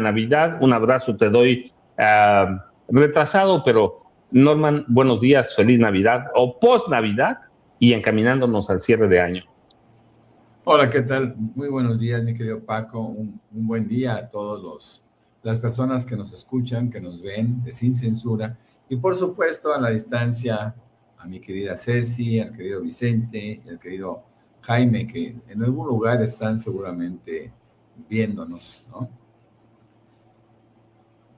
Navidad. Un abrazo te doy retrasado, pero Norman, buenos días, feliz Navidad o post Navidad y encaminándonos al cierre de año. Hola, ¿qué tal? Muy buenos días, mi querido Paco. Un buen día a todas las personas que nos escuchan, que nos ven de Sin Censura. Y por supuesto, a la distancia, a mi querida Ceci, al querido Vicente y al querido Jaime, que en algún lugar están seguramente viéndonos, ¿no?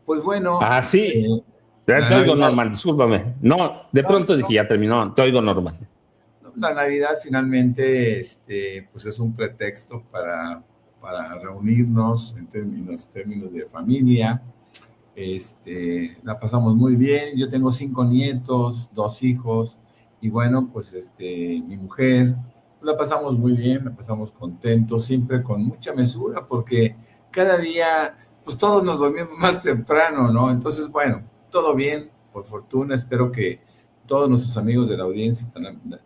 Pues bueno, Sí, la te oigo, Navidad, Norman, discúlpame. No, de no, pronto no, dije, ya terminó, te oigo, Norman. la Navidad finalmente pues es un pretexto para reunirnos en términos de familia. La pasamos muy bien. Yo tengo 5 nietos, 2 hijos, y bueno, pues mi mujer, la pasamos muy bien, la pasamos contentos, siempre con mucha mesura, porque cada día, pues todos nos dormimos más temprano, ¿no? Entonces, bueno, todo bien, por fortuna. Espero que todos nuestros amigos de la audiencia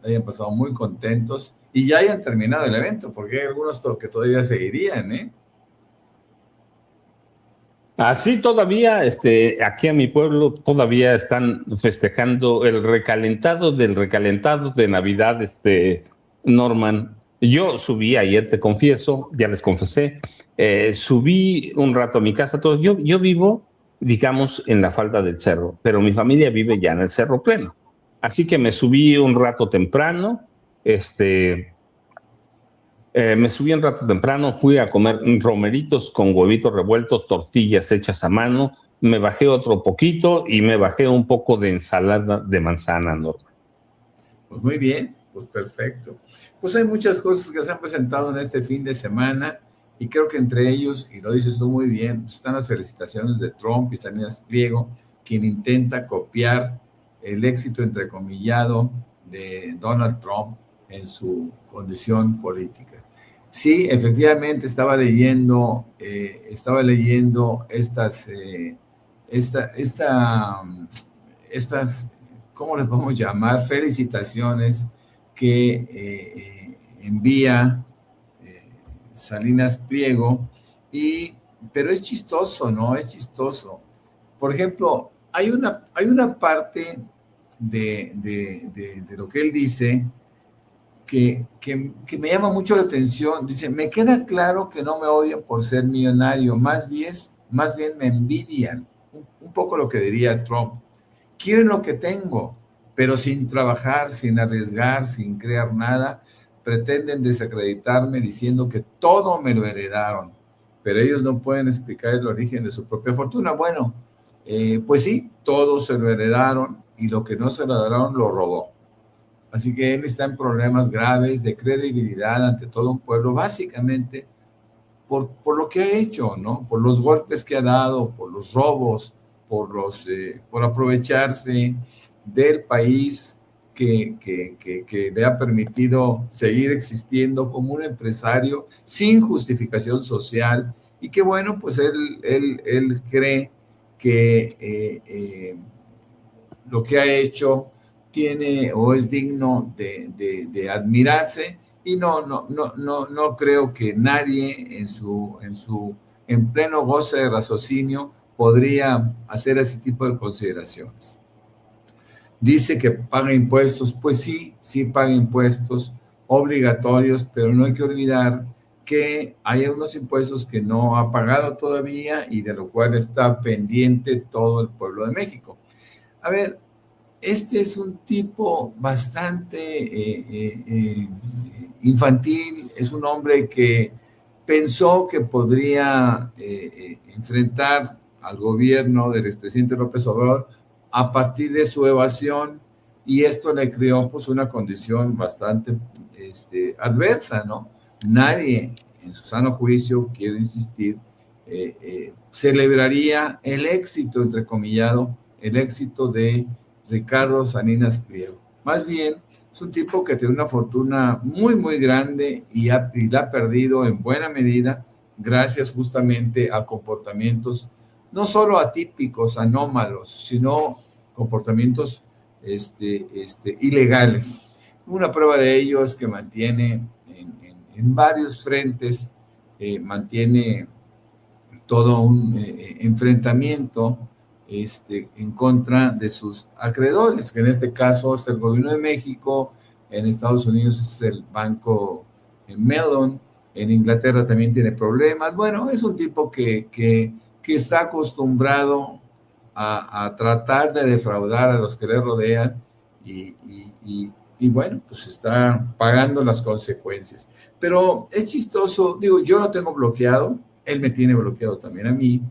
hayan pasado muy contentos y ya hayan terminado el evento, porque hay algunos que todavía seguirían, ¿eh? Así todavía, aquí a mi pueblo todavía están festejando el recalentado del recalentado de Navidad, Norman. Yo subí ayer, te confieso, ya les confesé, subí un rato a mi casa. Yo vivo, digamos, en la falda del cerro, pero mi familia vive ya en el Cerro Pleno. Así que me subí un rato temprano, me subí un rato temprano, fui a comer romeritos con huevitos revueltos, tortillas hechas a mano, me bajé otro poquito y me bajé un poco de ensalada de manzana, Norma. Pues muy bien, pues perfecto. Pues hay muchas cosas que se han presentado en este fin de semana y creo que entre ellos, y lo dices tú muy bien, pues están las felicitaciones de Trump y Salinas Pliego, quien intenta copiar el éxito entrecomillado de Donald Trump en su condición política. Sí, efectivamente estaba leyendo estas, ¿cómo le podemos llamar? Felicitaciones que envía Salinas Pliego, pero es chistoso, ¿no? Es chistoso. Por ejemplo, hay una parte de lo que él dice que me llama mucho la atención. Dice, me queda claro que no me odian por ser millonario, más bien me envidian. Un poco lo que diría Trump. Quieren lo que tengo, pero sin trabajar, sin arriesgar, sin crear nada, pretenden desacreditarme diciendo que todo me lo heredaron, pero ellos no pueden explicar el origen de su propia fortuna. Bueno, pues sí, todo se lo heredaron y lo que no se lo heredaron lo robó. Así que él está en problemas graves de credibilidad ante todo un pueblo, básicamente por lo que ha hecho, ¿no? Por los golpes que ha dado, por los robos, por aprovecharse del país que le ha permitido seguir existiendo como un empresario sin justificación social y que, bueno, pues él cree que lo que ha hecho tiene o es digno de admirarse, y no creo que nadie en pleno goce de raciocinio podría hacer ese tipo de consideraciones. Dice que paga impuestos, pues sí paga impuestos obligatorios, pero no hay que olvidar que hay unos impuestos que no ha pagado todavía y de lo cual está pendiente todo el pueblo de México. A ver, este es un tipo bastante infantil, es un hombre que pensó que podría enfrentar al gobierno del expresidente López Obrador a partir de su evasión, y esto le creó pues una condición bastante adversa, ¿no? Nadie en su sano juicio, quiero insistir, celebraría el éxito, entrecomillado, el éxito de Ricardo Salinas Pliego. Más bien, es un tipo que tiene una fortuna muy, muy grande y la ha perdido en buena medida gracias justamente a comportamientos no solo atípicos, anómalos, sino comportamientos ilegales. Una prueba de ello es que mantiene en varios frentes, mantiene todo un enfrentamiento en contra de sus acreedores, que en este caso es el gobierno de México, en Estados Unidos es el banco Mellon, en Inglaterra también tiene problemas. Bueno, es un tipo que está acostumbrado a tratar de defraudar a los que le rodean y bueno, pues está pagando las consecuencias. Pero es chistoso, digo, yo lo tengo bloqueado, él me tiene bloqueado también a mí,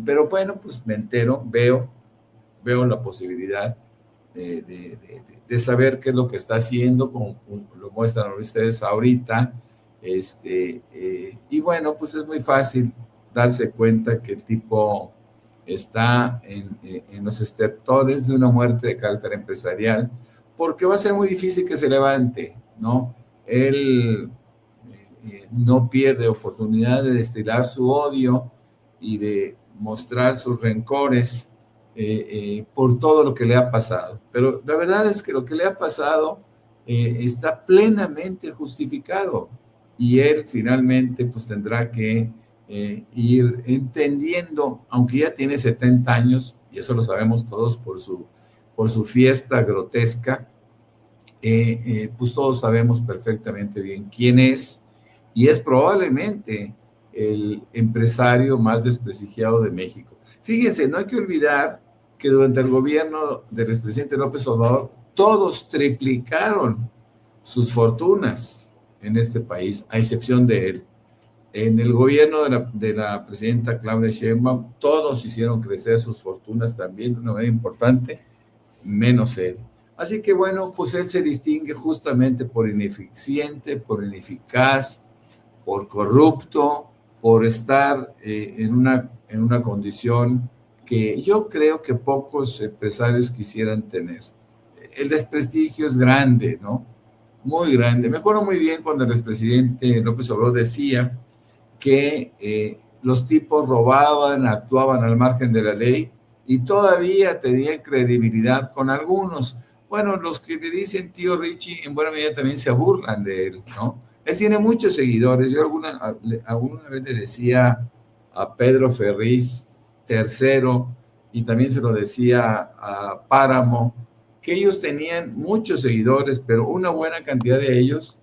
pero bueno, pues me entero, veo la posibilidad de saber qué es lo que está haciendo, como lo muestran ustedes ahorita, y bueno, pues es muy fácil darse cuenta que el tipo está en los estertores de una muerte de carácter empresarial, porque va a ser muy difícil que se levante, ¿no? Él no pierde oportunidad de destilar su odio y de mostrar sus rencores por todo lo que le ha pasado. Pero la verdad es que lo que le ha pasado está plenamente justificado y él finalmente pues tendrá que ir entendiendo, aunque ya tiene 70 años, y eso lo sabemos todos por su fiesta grotesca, pues todos sabemos perfectamente bien quién es, y es probablemente el empresario más desprestigiado de México. Fíjense, no hay que olvidar que durante el gobierno del expresidente López Obrador, todos triplicaron sus fortunas en este país, a excepción de él. En el gobierno de la presidenta Claudia Sheinbaum, todos hicieron crecer sus fortunas también de una manera importante, menos él. Así que bueno, pues él se distingue justamente por ineficiente, por ineficaz, por corrupto, por estar en una condición que yo creo que pocos empresarios quisieran tener. El desprestigio es grande, ¿no? Muy grande. Me acuerdo muy bien cuando el expresidente López Obrador decía que los tipos robaban, actuaban al margen de la ley y todavía tenían credibilidad con algunos. Bueno, los que le dicen tío Richie en buena medida también se burlan de él, ¿no? Él tiene muchos seguidores. Yo alguna vez le decía a Pedro Ferriz III, y también se lo decía a Páramo, que ellos tenían muchos seguidores, pero una buena cantidad de ellos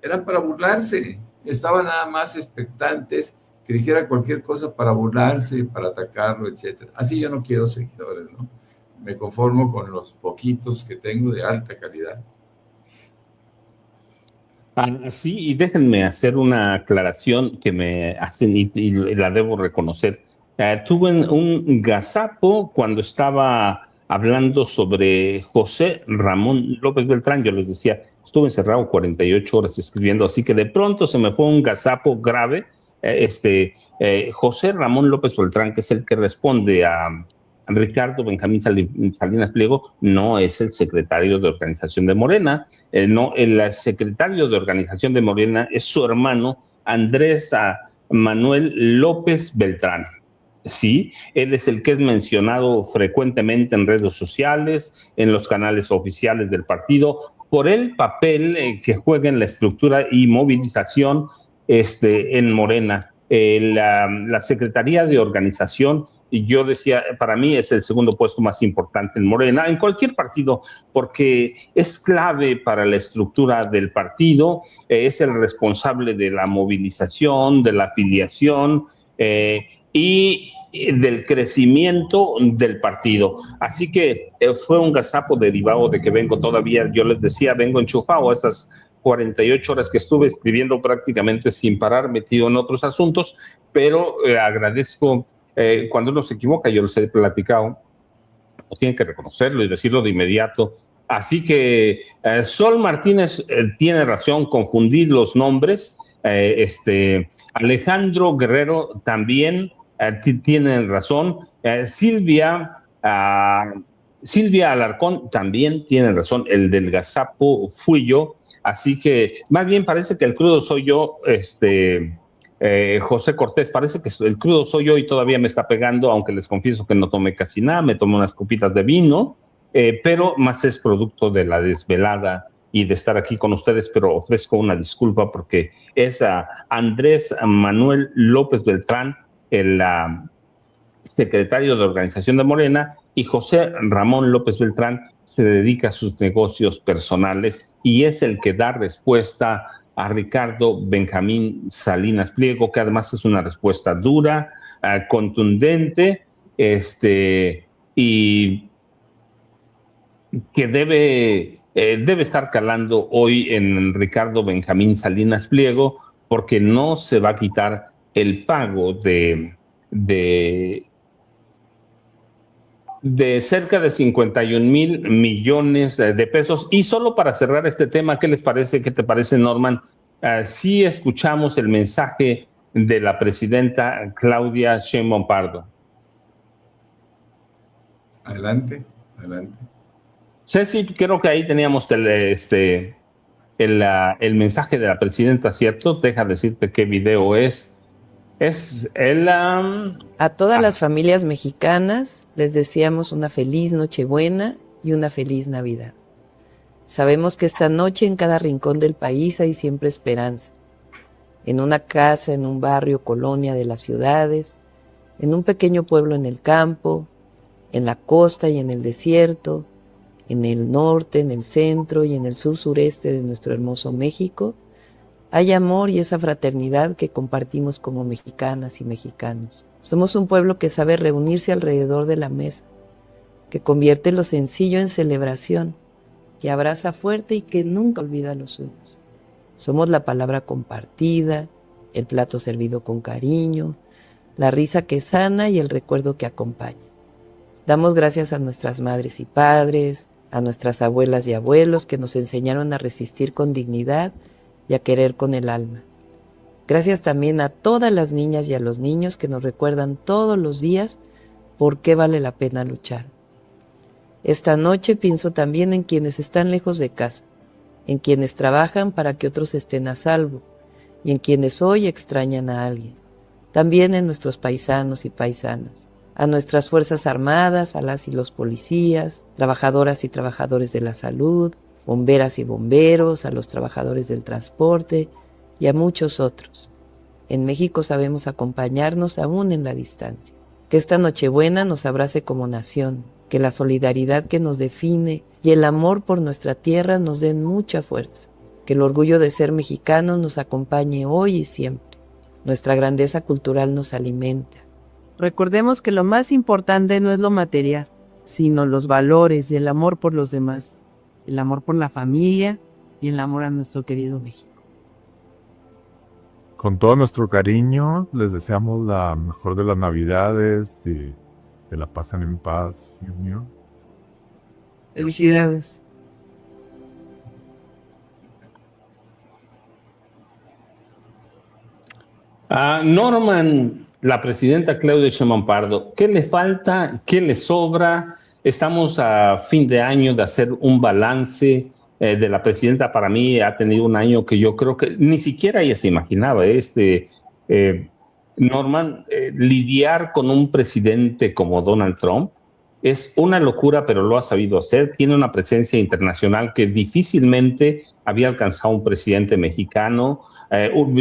eran para burlarse. Estaban nada más expectantes que dijera cualquier cosa para burlarse, para atacarlo, etc. Así yo no quiero seguidores, ¿no? Me conformo con los poquitos que tengo de alta calidad. Sí, y déjenme hacer una aclaración que me hacen y la debo reconocer. Tuve un gazapo cuando estaba hablando sobre José Ramón López Beltrán. Yo les decía, estuve encerrado 48 horas escribiendo, así que de pronto se me fue un gazapo grave. José Ramón López Beltrán, que es el que responde a Ricardo Benjamín Salinas Pliego, no es el secretario de organización de Morena. No, el secretario de organización de Morena es su hermano Andrés Manuel López Beltrán. Sí, él es el que es mencionado frecuentemente en redes sociales, en los canales oficiales del partido, por el papel que juega en la estructura y movilización en Morena. La Secretaría de Organización, y yo decía, para mí es el segundo puesto más importante en Morena, en cualquier partido, porque es clave para la estructura del partido, es el responsable de la movilización, de la afiliación y del crecimiento del partido. Así que fue un gazapo derivado de que vengo todavía, yo les decía, vengo enchufado a esas 48 horas que estuve escribiendo prácticamente sin parar, metido en otros asuntos, pero agradezco, cuando uno se equivoca, yo les he platicado, tienen que reconocerlo y decirlo de inmediato. Así que Sol Martínez tiene razón, confundir los nombres. Alejandro Guerrero también tiene razón. Silvia Alarcón también tiene razón. El del gazapo fui yo. Así que más bien parece que el crudo soy yo, José Cortés, parece que el crudo soy yo y todavía me está pegando, aunque les confieso que no tomé casi nada, me tomé unas copitas de vino, pero más es producto de la desvelada y de estar aquí con ustedes, pero ofrezco una disculpa porque es a Andrés Manuel López Beltrán, el secretario de organización de Morena, y José Ramón López Beltrán se dedica a sus negocios personales y es el que da respuesta a Ricardo Benjamín Salinas Pliego, que además es una respuesta dura, contundente, y que debe estar calando hoy en Ricardo Benjamín Salinas Pliego, porque no se va a quitar el pago de, de cerca de 51,000 millones de pesos. Y solo para cerrar este tema, ¿qué les parece? ¿Qué te parece, Norman? Sí escuchamos el mensaje de la presidenta Claudia Sheinbaum Pardo. Adelante, adelante. Ceci, creo que ahí teníamos el mensaje de la presidenta, ¿cierto? Deja decirte qué video es. Es el... A todas las familias mexicanas les deseamos una feliz Nochebuena y una feliz Navidad. Sabemos que esta noche en cada rincón del país hay siempre esperanza. En una casa, en un barrio, colonia de las ciudades, en un pequeño pueblo en el campo, en la costa y en el desierto, en el norte, en el centro y en el sur-sureste de nuestro hermoso México, hay amor y esa fraternidad que compartimos como mexicanas y mexicanos. Somos un pueblo que sabe reunirse alrededor de la mesa, que convierte lo sencillo en celebración, que abraza fuerte y que nunca olvida a los suyos. Somos la palabra compartida, el plato servido con cariño, la risa que sana y el recuerdo que acompaña. Damos gracias a nuestras madres y padres, a nuestras abuelas y abuelos que nos enseñaron a resistir con dignidad y a querer con el alma. Gracias también a todas las niñas y a los niños que nos recuerdan todos los días por qué vale la pena luchar. Esta noche pienso también en quienes están lejos de casa, en quienes trabajan para que otros estén a salvo y en quienes hoy extrañan a alguien. También en nuestros paisanos y paisanas, a nuestras Fuerzas Armadas, a las y los policías, trabajadoras y trabajadores de la salud, bomberas y bomberos, a los trabajadores del transporte y a muchos otros. En México sabemos acompañarnos aún en la distancia. Que esta Nochebuena nos abrace como nación, que la solidaridad que nos define y el amor por nuestra tierra nos den mucha fuerza. Que el orgullo de ser mexicanos nos acompañe hoy y siempre. Nuestra grandeza cultural nos alimenta. Recordemos que lo más importante no es lo material, sino los valores y el amor por los demás, el amor por la familia y el amor a nuestro querido México. Con todo nuestro cariño, les deseamos la mejor de las Navidades y que la pasen en paz y unión. Felicidades. Norman, la presidenta Claudia Sheinbaum Pardo, ¿qué le falta? ¿Qué le sobra? Estamos a fin de año de hacer un balance de la presidenta. Para mí ha tenido un año que yo creo que ni siquiera ella se imaginaba. Norman, lidiar con un presidente como Donald Trump es una locura, pero lo ha sabido hacer. Tiene una presencia internacional que difícilmente había alcanzado un presidente mexicano,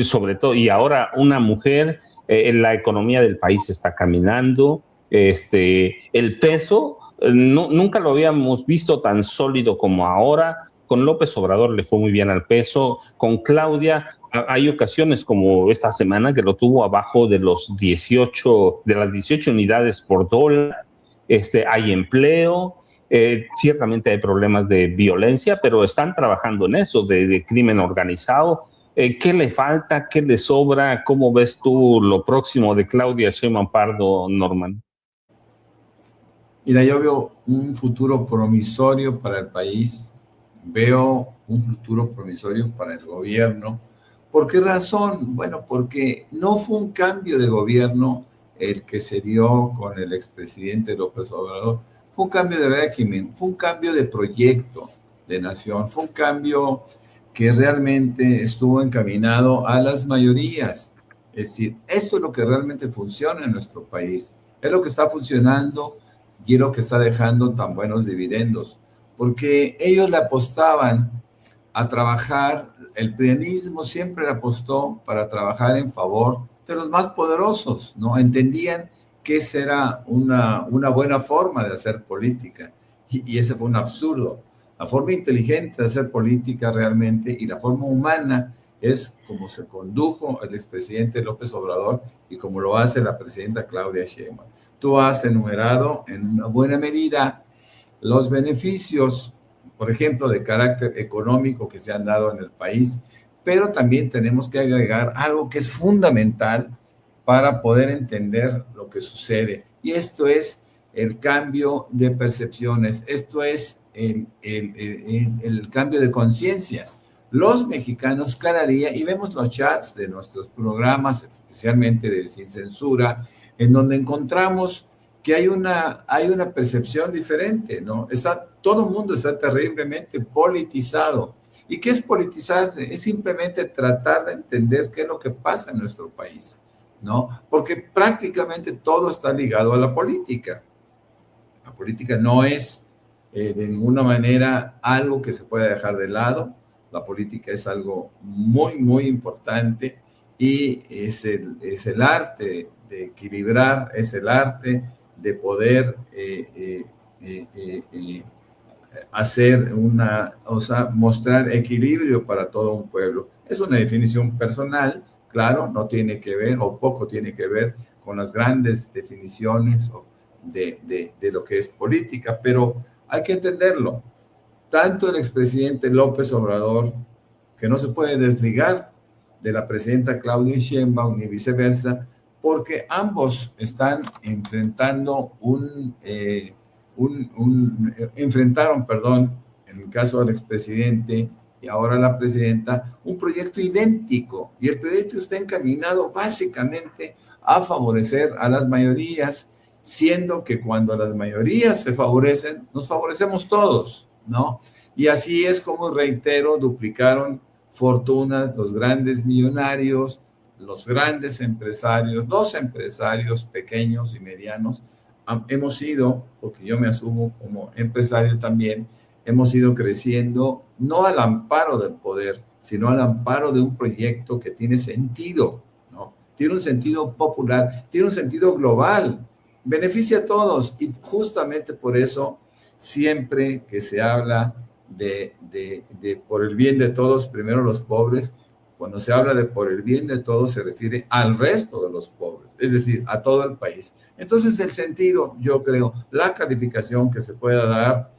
sobre todo, y ahora una mujer. La economía del país está caminando. El peso, nunca lo habíamos visto tan sólido como ahora. Con López Obrador le fue muy bien al peso. Con Claudia hay ocasiones como esta semana que lo tuvo abajo de las 18 unidades por dólar. Hay empleo, ciertamente hay problemas de violencia, pero están trabajando en eso, de crimen organizado. ¿Qué le falta? ¿Qué le sobra? ¿Cómo ves tú lo próximo de Claudia Sheinbaum Pardo, Norman? Mira, yo veo un futuro promisorio para el país, veo un futuro promisorio para el gobierno. ¿Por qué razón? Bueno, porque no fue un cambio de gobierno el que se dio con el expresidente López Obrador, fue un cambio de régimen, fue un cambio de proyecto de nación, fue un cambio que realmente estuvo encaminado a las mayorías. Es decir, esto es lo que realmente funciona en nuestro país, es lo que está funcionando y es lo que está dejando tan buenos dividendos, porque ellos le apostaban a trabajar, el prianismo siempre le apostó para trabajar en favor de los más poderosos, ¿no? Entendían que esa era una buena forma de hacer política, y ese fue un absurdo. La forma inteligente de hacer política realmente y la forma humana es como se condujo el expresidente López Obrador y como lo hace la presidenta Claudia Sheinbaum. Tú has enumerado en una buena medida los beneficios, por ejemplo, de carácter económico que se han dado en el país, pero también tenemos que agregar algo que es fundamental para poder entender lo que sucede. Y esto es el cambio de percepciones, esto es el cambio de conciencias. Los mexicanos cada día, y vemos los chats de nuestros programas, especialmente de Sin Censura, en donde encontramos que hay una percepción diferente, ¿no? Todo el mundo está terriblemente politizado. ¿Y qué es politizarse? Es simplemente tratar de entender qué es lo que pasa en nuestro país, ¿no? Porque prácticamente todo está ligado a la política. La política no es de ninguna manera algo que se pueda dejar de lado. La política es algo muy, muy importante y es el arte de equilibrar, es el arte de poder hacer mostrar equilibrio para todo un pueblo. Es una definición personal, claro, no tiene que ver o poco tiene que ver con las grandes definiciones de lo que es política, pero hay que entenderlo. Tanto el expresidente López Obrador, que no se puede desligar de la presidenta Claudia Sheinbaum ni viceversa, porque ambos están enfrentando enfrentaron, en el caso del expresidente y ahora la presidenta, un proyecto idéntico, y el proyecto está encaminado básicamente a favorecer a las mayorías, siendo que cuando las mayorías se favorecen, nos favorecemos todos, ¿no? Y así es como, reitero, duplicaron fortunas los grandes millonarios, los grandes empresarios, los empresarios pequeños y medianos. Hemos ido, porque yo me asumo como empresario también, hemos ido creciendo no al amparo del poder, sino al amparo de un proyecto que tiene sentido, ¿no? Tiene un sentido popular, tiene un sentido global, beneficia a todos, y justamente por eso siempre que se habla de por el bien de todos, primero los pobres, cuando se habla de por el bien de todos se refiere al resto de los pobres, es decir, a todo el país. Entonces el sentido, yo creo, la calificación que se pueda dar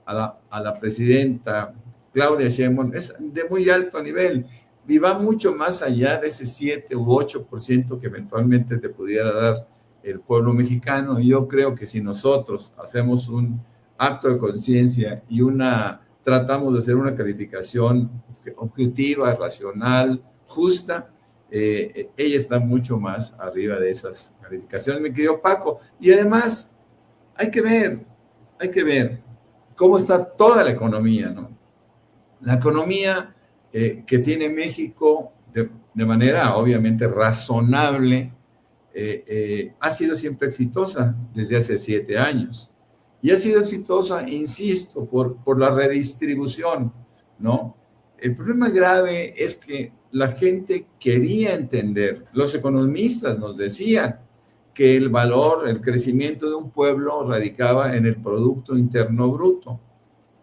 a la presidenta Claudia Sheinbaum es de muy alto nivel y va mucho más allá de ese 7 u 8% que eventualmente te pudiera dar el pueblo mexicano. Y yo creo que si nosotros hacemos un acto de conciencia y tratamos de hacer una calificación objetiva, racional, justa, ella está mucho más arriba de esas calificaciones, mi querido Paco. Y además hay que ver cómo está toda la economía, ¿no? La economía que tiene México de manera obviamente razonable ha sido siempre exitosa desde hace 7 años. Y ha sido exitosa, insisto, por la redistribución, ¿no? El problema grave es que la gente quería entender, los economistas nos decían que el valor, el crecimiento de un pueblo radicaba en el Producto Interno Bruto.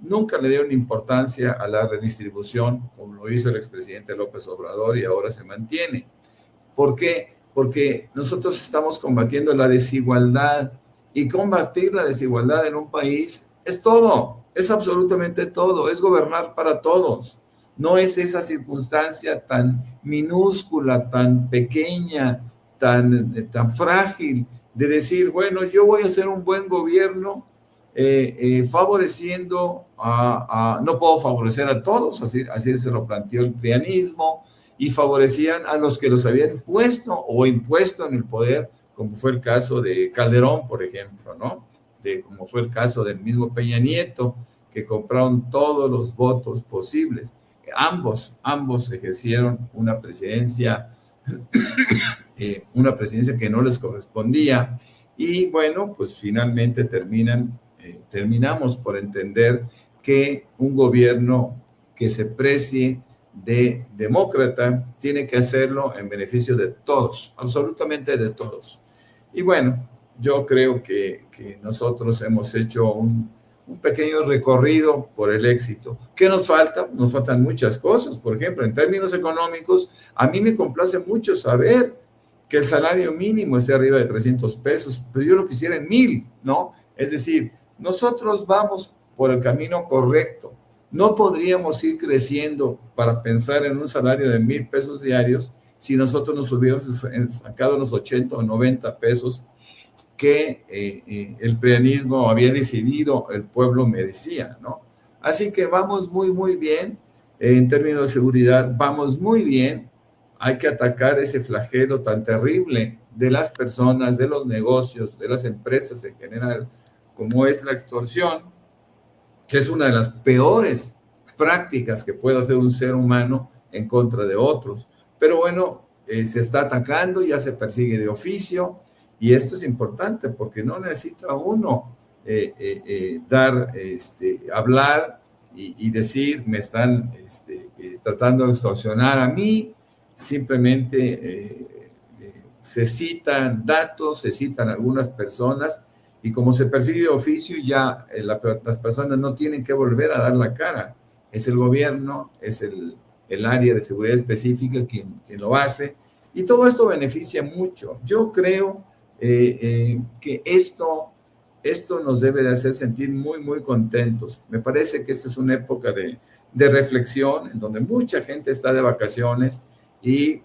Nunca le dieron importancia a la redistribución, como lo hizo el expresidente López Obrador, y ahora se mantiene. ¿Por qué? Porque nosotros estamos combatiendo la desigualdad, y combatir la desigualdad en un país es todo, es absolutamente todo, es gobernar para todos. No es esa circunstancia tan minúscula, tan pequeña, tan frágil de decir, bueno, yo voy a hacer un buen gobierno favoreciendo no puedo favorecer a todos, así se lo planteó el prianismo, y favorecían a los que los habían puesto o impuesto en el poder, como fue el caso de Calderón, por ejemplo, ¿no? Como fue el caso del mismo Peña Nieto, que compraron todos los votos posibles. Ambos ejercieron una presidencia que no les correspondía, y bueno, pues finalmente terminamos por entender que un gobierno que se precie de demócrata, tiene que hacerlo en beneficio de todos, absolutamente de todos. Y bueno, yo creo que nosotros hemos hecho un pequeño recorrido por el éxito. ¿Qué nos falta? Nos faltan muchas cosas. Por ejemplo, en términos económicos, a mí me complace mucho saber que el salario mínimo esté arriba de 300 pesos, pero yo lo quisiera en 1,000, ¿no? Es decir, nosotros vamos por el camino correcto. No podríamos ir creciendo para pensar en un salario de 1,000 pesos diarios si nosotros nos hubiéramos sacado los 80 o 90 pesos que el prianismo había decidido el pueblo merecía, ¿no? Así que vamos muy, muy bien en términos de seguridad, vamos muy bien. Hay que atacar ese flagelo tan terrible de las personas, de los negocios, de las empresas en general, como es la extorsión, que es una de las peores prácticas que puede hacer un ser humano en contra de otros. Pero bueno, se está atacando, ya se persigue de oficio, y esto es importante porque no necesita uno hablar y decir, me están tratando de extorsionar a mí. Simplemente se citan datos, se citan algunas personas, y como se persigue de oficio, ya las personas no tienen que volver a dar la cara. Es el gobierno, es el área de seguridad específica quien lo hace, y todo esto beneficia mucho. Yo creo que esto nos debe de hacer sentir muy, muy contentos. Me parece que esta es una época de reflexión, en donde mucha gente está de vacaciones, y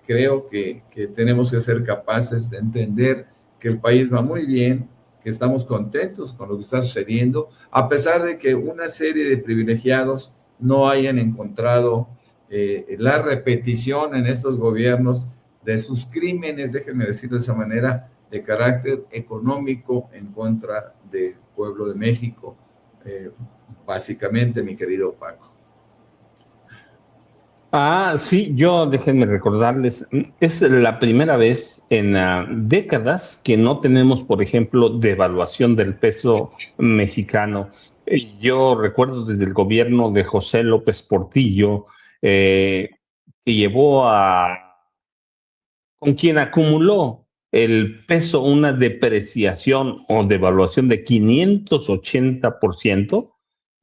creo que tenemos que ser capaces de entender que el país va muy bien, que estamos contentos con lo que está sucediendo, a pesar de que una serie de privilegiados no hayan encontrado la repetición en estos gobiernos de sus crímenes, déjenme decirlo de esa manera, de carácter económico en contra del pueblo de México, básicamente, mi querido Paco. Sí, déjenme recordarles, es la primera vez en décadas que no tenemos, por ejemplo, devaluación del peso mexicano. Yo recuerdo desde el gobierno de José López Portillo, que llevó con quien acumuló el peso una depreciación o devaluación de 580%.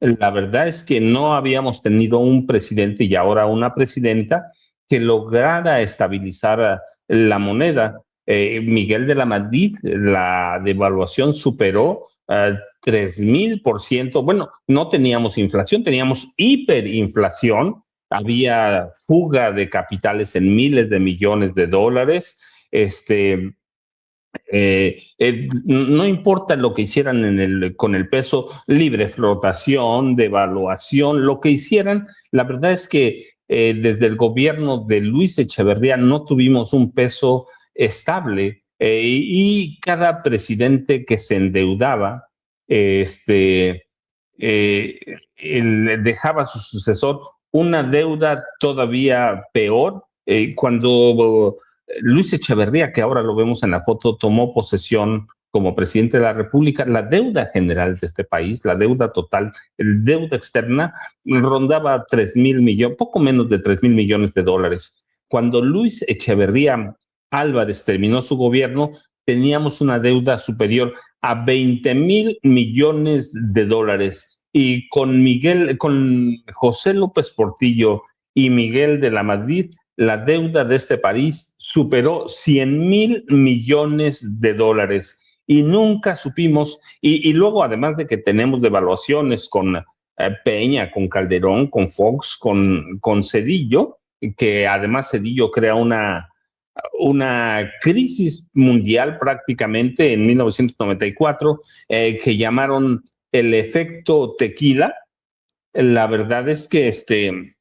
La verdad es que no habíamos tenido un presidente y ahora una presidenta que lograra estabilizar la moneda. Miguel de la Madrid, la devaluación superó 3,000%. Bueno, no teníamos inflación, teníamos hiperinflación. Había fuga de capitales en miles de millones de dólares. No importa lo que hicieran con el peso, libre flotación, devaluación, lo que hicieran, la verdad es que desde el gobierno de Luis Echeverría no tuvimos un peso estable, y cada presidente que se endeudaba dejaba a su sucesor una deuda todavía peor. Cuando Luis Echeverría, que ahora lo vemos en la foto, tomó posesión como presidente de la República, la deuda general de este país, la deuda total, el deuda externa, rondaba 3,000 millones, poco menos de 3,000 millones de dólares. Cuando Luis Echeverría Álvarez terminó su gobierno, teníamos una deuda superior a 20,000 millones de dólares. Y con José López Portillo y Miguel de la Madrid, la deuda de este país superó 100,000 millones de dólares, y nunca supimos, y luego además de que tenemos devaluaciones con Peña, con Calderón, con Fox, con Zedillo, que además Zedillo crea una crisis mundial prácticamente en 1994, que llamaron el efecto tequila. La verdad es que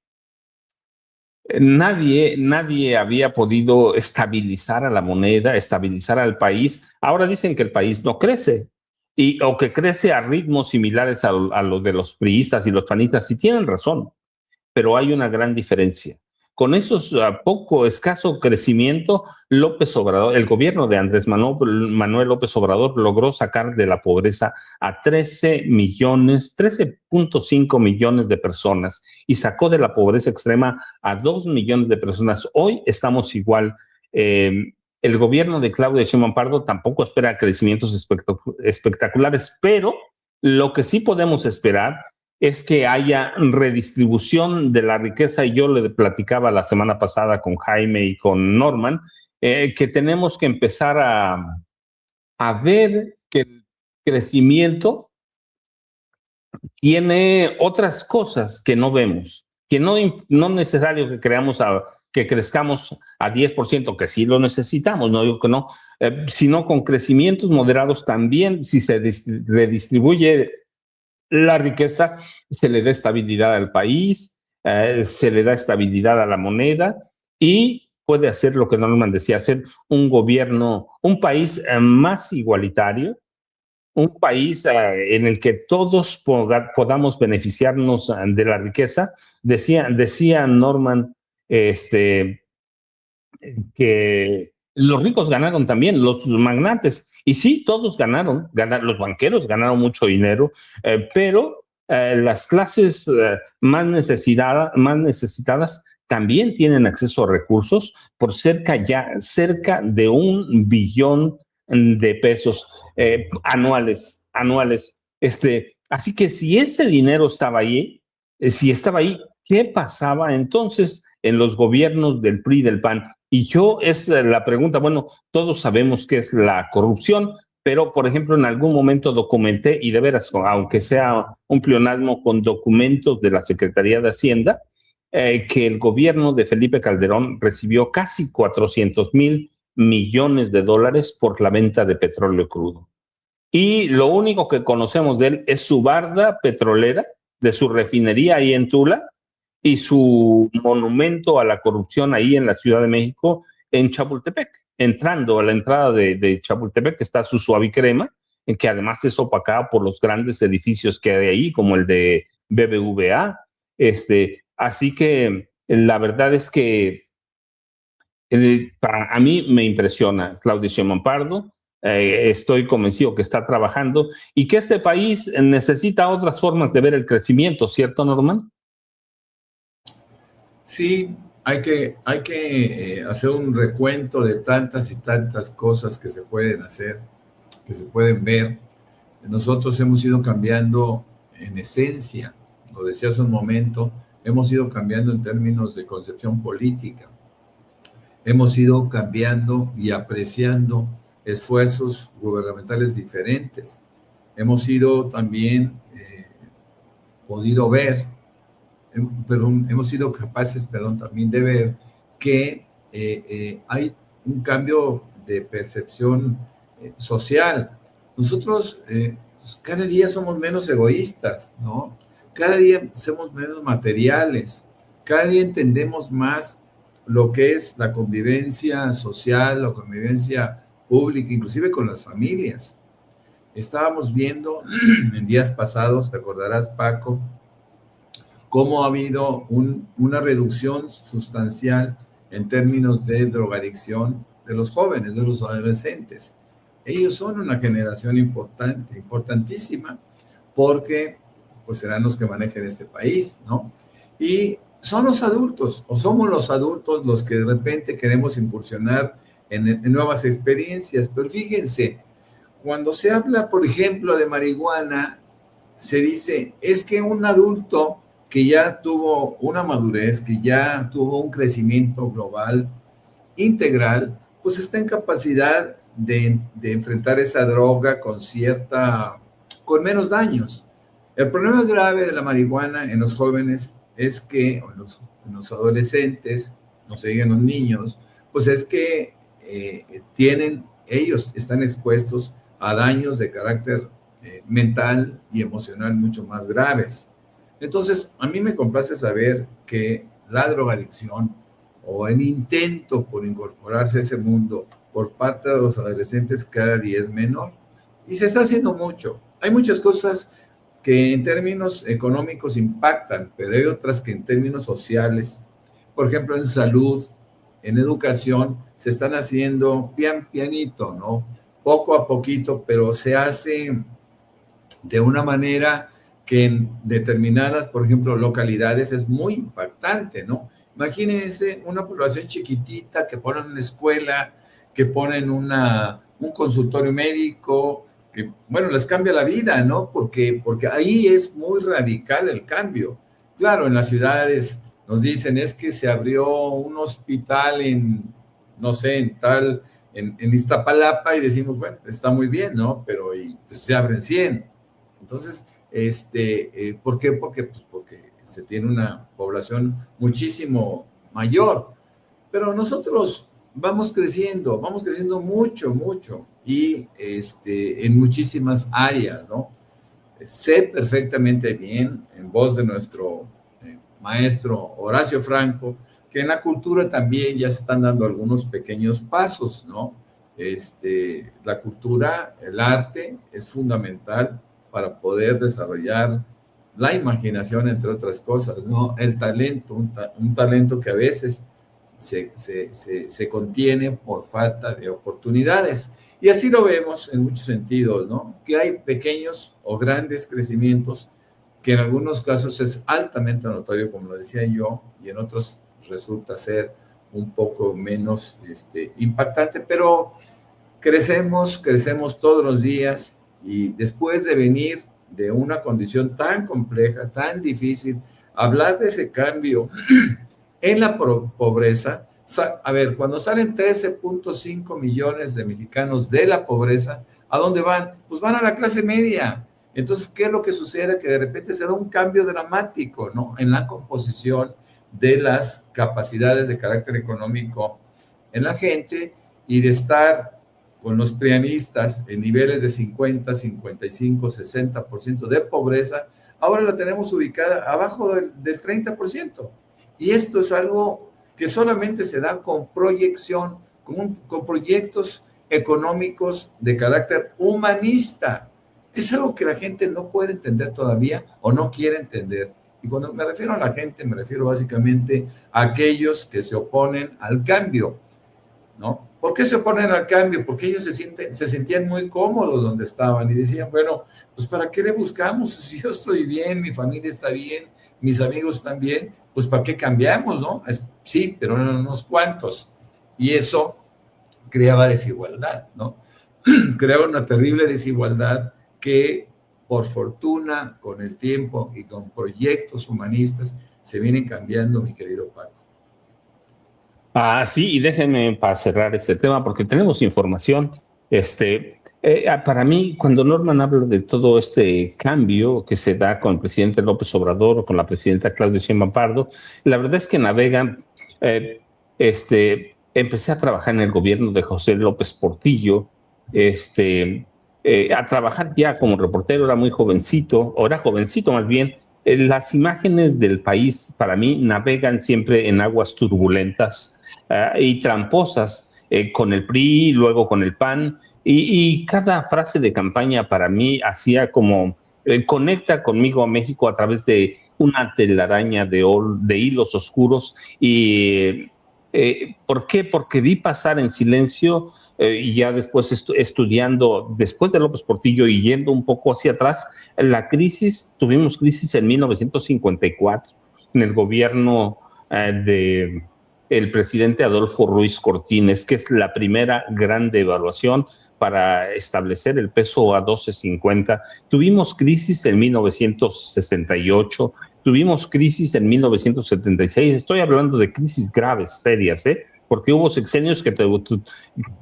nadie había podido estabilizar a la moneda, estabilizar al país. Ahora dicen que el país no crece, o que crece a ritmos similares a los de los priistas y los panistas. Sí tienen razón, pero hay una gran diferencia. con esos poco escaso crecimiento, López Obrador, el gobierno de Andrés Manuel López Obrador logró sacar de la pobreza a 13.5 millones de personas y sacó de la pobreza extrema a 2 millones de personas. Hoy estamos igual. El gobierno de Claudia Sheinbaum Pardo tampoco espera crecimientos espectaculares, pero lo que sí podemos esperar es que haya redistribución de la riqueza. Y yo le platicaba la semana pasada con Jaime y con Norman, que tenemos que empezar a ver que el crecimiento tiene otras cosas que no vemos, que no necesario que crezcamos a 10%, que sí lo necesitamos, no digo que no, sino con crecimientos moderados también. Si se redistribuye la riqueza, se le da estabilidad al país, se le da estabilidad a la moneda y puede hacer lo que Norman decía, hacer un gobierno, un país más igualitario, un país en el que todos podamos beneficiarnos de la riqueza. Decía Norman que los ricos ganaron también, los magnates, y sí, todos ganaron, los banqueros ganaron mucho dinero, pero las clases más necesitadas también tienen acceso a recursos por cerca de 1 billón de pesos anuales. Así que si ese dinero estaba ahí, ¿qué pasaba entonces en los gobiernos del PRI y del PAN? Y es la pregunta. Bueno, todos sabemos qué es la corrupción, pero, por ejemplo, en algún momento documenté, y de veras, aunque sea un pleonasmo, con documentos de la Secretaría de Hacienda, que el gobierno de Felipe Calderón recibió casi 400,000 millones de dólares por la venta de petróleo crudo. Y lo único que conocemos de él es su barda petrolera, de su refinería ahí en Tula, y su monumento a la corrupción ahí en la Ciudad de México, en Chapultepec. Entrando a la entrada de Chapultepec está su Suavicrema, en que además es opacada por los grandes edificios que hay ahí, como el de BBVA. Así que la verdad es que a mí me impresiona Claudia Sheinbaum Pardo. Estoy convencido que está trabajando y que este país necesita otras formas de ver el crecimiento, ¿cierto, Norman? Sí, hay que hacer un recuento de tantas y tantas cosas que se pueden hacer, que se pueden ver. Nosotros hemos ido cambiando en esencia, lo decía hace un momento, hemos ido cambiando en términos de concepción política. Hemos ido cambiando y apreciando esfuerzos gubernamentales diferentes. Hemos ido también podido ver, hemos sido capaces, también de ver que hay un cambio de percepción social. Nosotros cada día somos menos egoístas, ¿no? Cada día somos menos materiales, cada día entendemos más lo que es la convivencia social, la convivencia pública, inclusive con las familias. Estábamos viendo en días pasados, te acordarás, Paco, cómo ha habido una reducción sustancial en términos de drogadicción de los jóvenes, de los adolescentes. Ellos son una generación importante, importantísima, porque pues serán los que manejen este país, ¿no? Y son los adultos, o somos los adultos los que de repente queremos incursionar en nuevas experiencias. Pero fíjense, cuando se habla, por ejemplo, de marihuana, se dice, es que un adulto que ya tuvo una madurez, que ya tuvo un crecimiento global, integral, pues está en capacidad de enfrentar esa droga con menos daños. El problema grave de la marihuana en los jóvenes es que, o en los adolescentes, no se digan los niños, pues es que ellos están expuestos a daños de carácter mental y emocional mucho más graves. Entonces, a mí me complace saber que la drogadicción o el intento por incorporarse a ese mundo por parte de los adolescentes cada día es menor. Y se está haciendo mucho. Hay muchas cosas que en términos económicos impactan, pero hay otras que en términos sociales por ejemplo, en salud, en educación, se están haciendo pianito, ¿no? Poco a poquito, pero se hace de una manera que en determinadas, por ejemplo, localidades es muy impactante, ¿no? Imagínense una población chiquitita que ponen una escuela, que ponen un consultorio médico, que, bueno, les cambia la vida, ¿no? Porque ahí es muy radical el cambio. Claro, en las ciudades nos dicen, es que se abrió un hospital en, no sé, en Iztapalapa, y decimos, bueno, está muy bien, ¿no? Pero pues, se abren 100. Entonces, ¿por qué? Porque se tiene una población muchísimo mayor. Pero nosotros vamos creciendo mucho, mucho, y en muchísimas áreas, ¿no? Sé perfectamente bien, en voz de nuestro maestro Horacio Franco, que en la cultura también ya se están dando algunos pequeños pasos, ¿no? La cultura, el arte, es fundamental para poder desarrollar la imaginación, entre otras cosas, ¿no? El talento, un talento que a veces se contiene por falta de oportunidades. Y así lo vemos en muchos sentidos, ¿no? Que hay pequeños o grandes crecimientos que en algunos casos es altamente notorio, como lo decía yo, y en otros resulta ser un poco menos impactante, pero crecemos todos los días, y después de venir de una condición tan compleja, tan difícil, hablar de ese cambio en la pobreza. A ver, cuando salen 13.5 millones de mexicanos de la pobreza, ¿a dónde van? Pues van a la clase media. Entonces, ¿qué es lo que sucede? Que de repente se da un cambio dramático, ¿no? En la composición de las capacidades de carácter económico en la gente, y de estar con los prianistas en niveles de 50, 55, 60% de pobreza, ahora la tenemos ubicada abajo del 30%. Y esto es algo que solamente se da con proyección, con proyectos económicos de carácter humanista. Es algo que la gente no puede entender todavía, o no quiere entender. Y cuando me refiero a la gente, me refiero básicamente a aquellos que se oponen al cambio, ¿no? ¿Por qué se oponen al cambio? Porque ellos se sentían muy cómodos donde estaban, y decían, bueno, pues ¿para qué le buscamos? Si yo estoy bien, mi familia está bien, mis amigos están bien, pues ¿para qué cambiamos, no? Sí, pero no unos cuantos. Y eso creaba desigualdad, ¿no? Creaba una terrible desigualdad que, por fortuna, con el tiempo y con proyectos humanistas, se vienen cambiando, mi querido Paco. Sí, y déjenme para cerrar este tema, porque tenemos información. Para mí, cuando Norman habla de todo este cambio que se da con el presidente López Obrador o con la presidenta Claudia Sheinbaum Pardo, la verdad es que navegan. Empecé a trabajar en el gobierno de José López Portillo, a trabajar ya como reportero, era muy jovencito, o era jovencito más bien. Las imágenes del país para mí navegan siempre en aguas turbulentas y tramposas, con el PRI, luego con el PAN, y cada frase de campaña para mí hacía como conecta conmigo a México a través de una telaraña de hilos oscuros. Y ¿por qué? Porque vi pasar en silencio, y ya después estudiando, después de López Portillo y yendo un poco hacia atrás, tuvimos crisis en 1954 en el gobierno de el presidente Adolfo Ruiz Cortines, que es la primera gran devaluación para establecer el peso a 12.50. Tuvimos crisis en 1968, tuvimos crisis en 1976. Estoy hablando de crisis graves, serias, porque hubo sexenios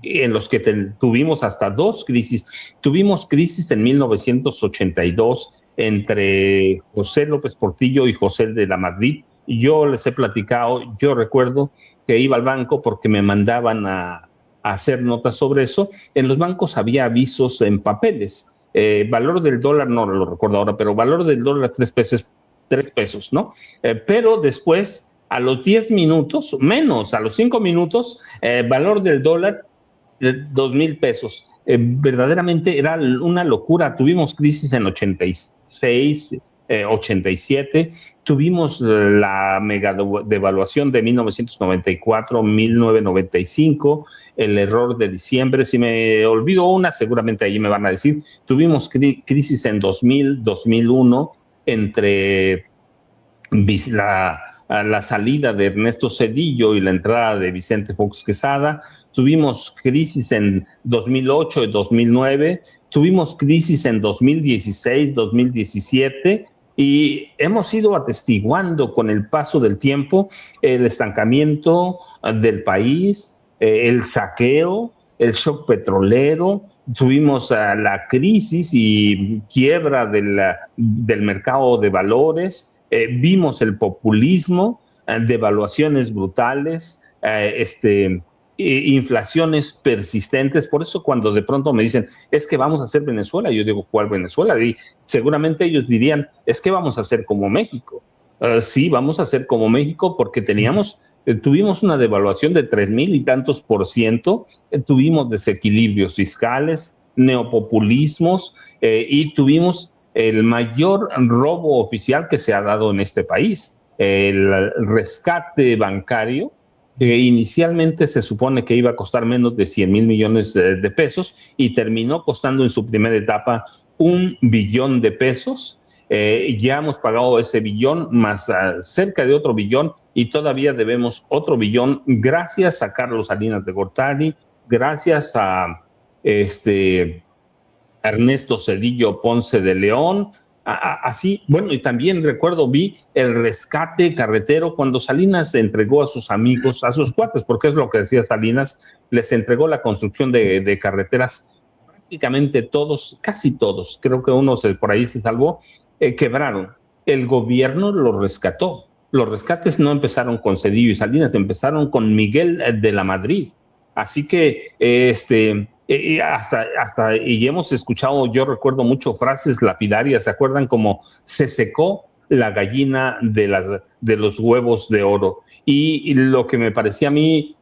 en los que tuvimos hasta 2 crisis. Tuvimos crisis en 1982 entre José López Portillo y José de la Madrid. Yo les he platicado, yo recuerdo que iba al banco porque me mandaban a hacer notas sobre eso. En los bancos había avisos en papeles. Valor del dólar, no lo recuerdo ahora, pero valor del dólar 3 pesos, ¿no? Pero después, a los 10 minutos, menos, a los 5 minutos, valor del dólar, 2,000 pesos. Verdaderamente era una locura. Tuvimos crisis en 86, 1987, tuvimos la mega devaluación de 1994, 1995, el error de diciembre, si me olvido una, seguramente ahí me van a decir, tuvimos crisis en 2000, 2001, entre la salida de Ernesto Zedillo y la entrada de Vicente Fox Quesada, tuvimos crisis en 2008 y 2009, tuvimos crisis en 2016, 2017 y hemos ido atestiguando con el paso del tiempo el estancamiento del país, el saqueo, el shock petrolero, tuvimos la crisis y quiebra del mercado de valores, vimos el populismo, devaluaciones brutales, inflaciones persistentes. Por eso cuando de pronto me dicen, es que vamos a hacer Venezuela, yo digo, ¿cuál Venezuela? Y seguramente ellos dirían, es que vamos a hacer como México. Sí, vamos a hacer como México porque tuvimos una devaluación de 3,000 y tantos %, tuvimos desequilibrios fiscales, neopopulismos y tuvimos el mayor robo oficial que se ha dado en este país, el rescate bancario, que inicialmente se supone que iba a costar menos de 100,000 millones de pesos y terminó costando en su primera etapa 1 billón de pesos. Ya hemos pagado ese billón más cerca de otro billón y todavía debemos otro billón gracias a Carlos Salinas de Gortari, gracias a Ernesto Zedillo Ponce de León, así, bueno, y también recuerdo, vi el rescate carretero cuando Salinas entregó a sus amigos, a sus cuates, porque es lo que decía Salinas, les entregó la construcción de carreteras, prácticamente todos, casi todos, creo que uno por ahí se salvó, quebraron. El gobierno los rescató. Los rescates no empezaron con Zedillo y Salinas, empezaron con Miguel de la Madrid. Así que y hemos escuchado, yo recuerdo mucho frases lapidarias, ¿se acuerdan? Como se secó la gallina de los huevos de oro. Y lo que me parecía a mí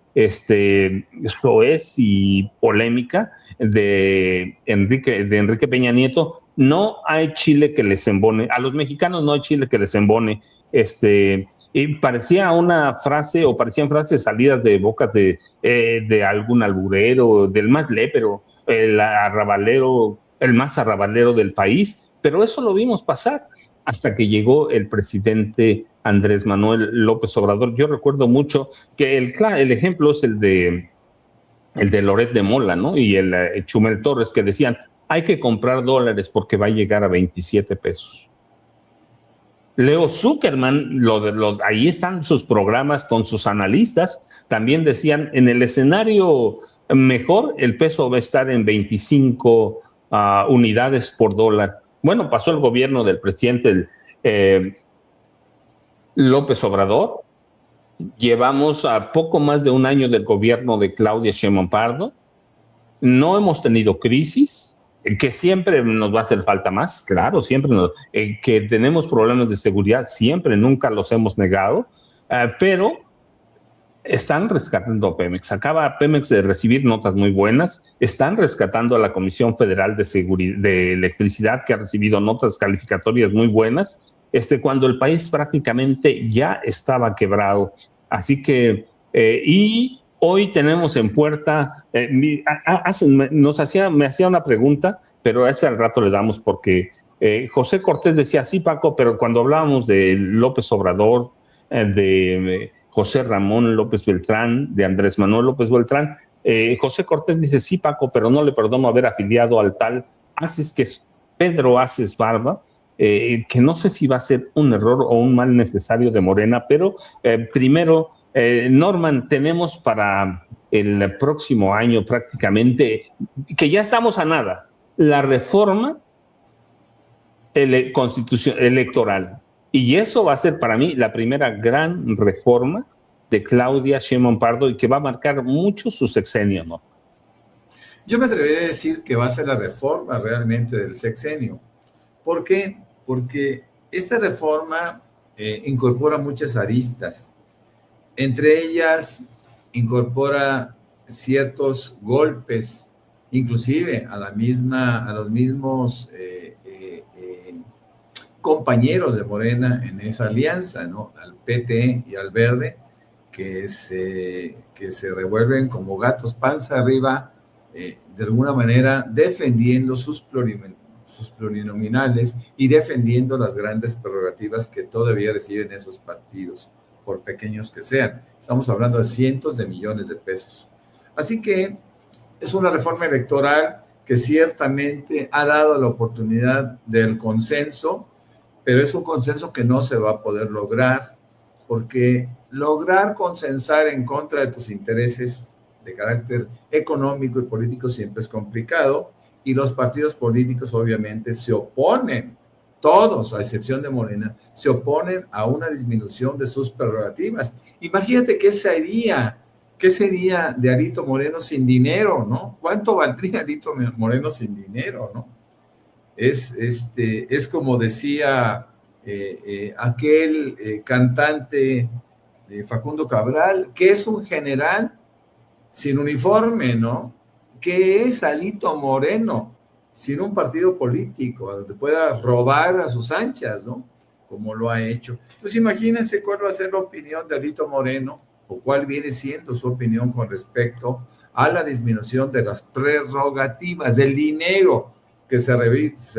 soez y polémica de Enrique Peña Nieto, no hay chile que les embone, a los mexicanos no hay chile que les embone, y parecía una frase o parecían frases salidas de bocas de algún alburero, del más lépero, el más arrabalero del país, pero eso lo vimos pasar hasta que llegó el presidente Andrés Manuel López Obrador. Yo recuerdo mucho que el ejemplo es el de Loret de Mola, ¿no? Y el Chumel Torres, que decían, hay que comprar dólares porque va a llegar a 27 pesos. Leo Zuckerman, ahí están sus programas con sus analistas, también decían, en el escenario mejor, el peso va a estar en 25 unidades por dólar. Bueno, pasó el gobierno del presidente López Obrador, llevamos a poco más de un año del gobierno de Claudia Sheinbaum Pardo, no hemos tenido crisis, que siempre nos va a hacer falta más, claro, siempre que tenemos problemas de seguridad, siempre, nunca los hemos negado, pero están rescatando a Pemex. Acaba Pemex de recibir notas muy buenas, están rescatando a la Comisión Federal de Electricidad, que ha recibido notas calificatorias muy buenas, cuando el país prácticamente ya estaba quebrado. Así que, y hoy tenemos en puerta, me hacía una pregunta, pero a ese al rato le damos porque José Cortés decía, sí, Paco, pero cuando hablábamos de López Obrador, de José Ramón López Beltrán, de Andrés Manuel López Beltrán, José Cortés dice, sí, Paco, pero no le perdono haber afiliado al tal Aces, que es Pedro Aces Barba, que no sé si va a ser un error o un mal necesario de Morena, pero primero, Norman, tenemos para el próximo año prácticamente, que ya estamos a nada, la reforma electoral. Y eso va a ser para mí la primera gran reforma de Claudia Sheinbaum Pardo y que va a marcar mucho su sexenio, ¿no? Yo me atrevería a decir que va a ser la reforma realmente del sexenio. ¿Por qué? Porque esta reforma incorpora muchas aristas. Entre ellas, incorpora ciertos golpes, inclusive a los mismos compañeros de Morena en esa alianza, ¿no? Al PT y al Verde, que se revuelven como gatos panza arriba, de alguna manera defendiendo sus plurinominales y defendiendo las grandes prerrogativas que todavía reciben esos partidos, por pequeños que sean. Estamos hablando de cientos de millones de pesos. Así que es una reforma electoral que ciertamente ha dado la oportunidad del consenso, pero es un consenso que no se va a poder lograr, porque lograr consensar en contra de tus intereses de carácter económico y político siempre es complicado, y los partidos políticos obviamente se oponen, todos, a excepción de Morena, se oponen a una disminución de sus prerrogativas. Imagínate qué sería de Alito Moreno sin dinero, ¿no? ¿Cuánto valdría Alito Moreno sin dinero, no? Es como decía aquel cantante Facundo Cabral, que es un general sin uniforme, ¿no? ¿Qué es Alito Moreno sin un partido político donde pueda robar a sus anchas, ¿no? Como lo ha hecho. Entonces imagínense cuál va a ser la opinión de Alito Moreno, o cuál viene siendo su opinión con respecto a la disminución de las prerrogativas, del dinero que se